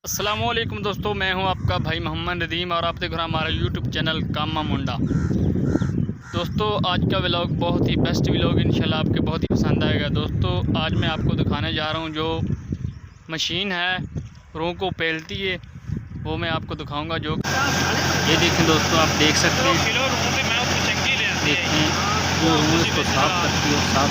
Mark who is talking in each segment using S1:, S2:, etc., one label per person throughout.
S1: अस्सलामुअलैकुम दोस्तों, मैं हूं आपका भाई मोहम्मद नदीम और आप देख रहे हैं हमारा यूट्यूब चैनल कामा मुंडा। दोस्तों आज का व्लॉग बहुत ही बेस्ट व्लॉग इंशाल्लाह आपके बहुत ही पसंद आएगा। दोस्तों आज मैं आपको दिखाने जा रहा हूं जो मशीन है रूह को पेलती है, वो मैं आपको दिखाऊंगा। जो ये देखें दोस्तों, आप देख सकते हैं, देखें जो रूह इसको साफ़ करती है, साफ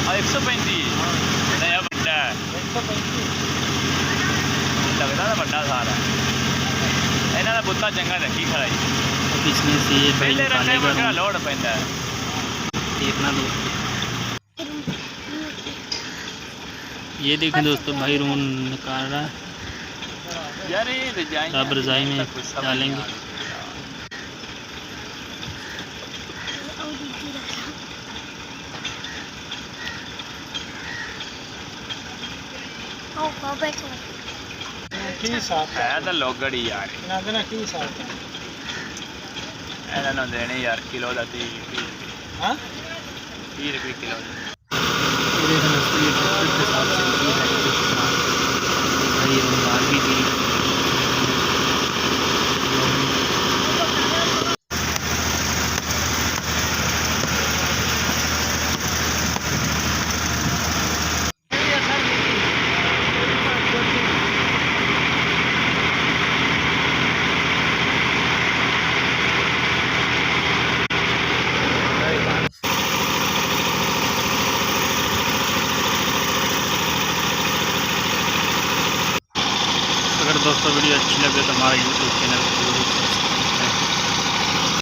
S2: और 135 नया बड़ा है
S1: 135
S2: लगता है बड़ा सारा इन्होंने बुत्ता चंगा रखी खड़ाई
S1: इसमें से ये
S2: पहले रखने में बड़ा लोड पैदा है।
S1: देखना दो, ये देखें दोस्तों भाई रूह निकाल रहा है,
S2: यार ये डिजाइन
S1: अब रजाई में डालेंगे।
S2: है तो लोगड़ी यार इन्होंने देने यार किलो का 30 रुपये किलो।
S1: अगर दोस्तों वीडियो अच्छी लगे तो हमारे यूट्यूब चैनल को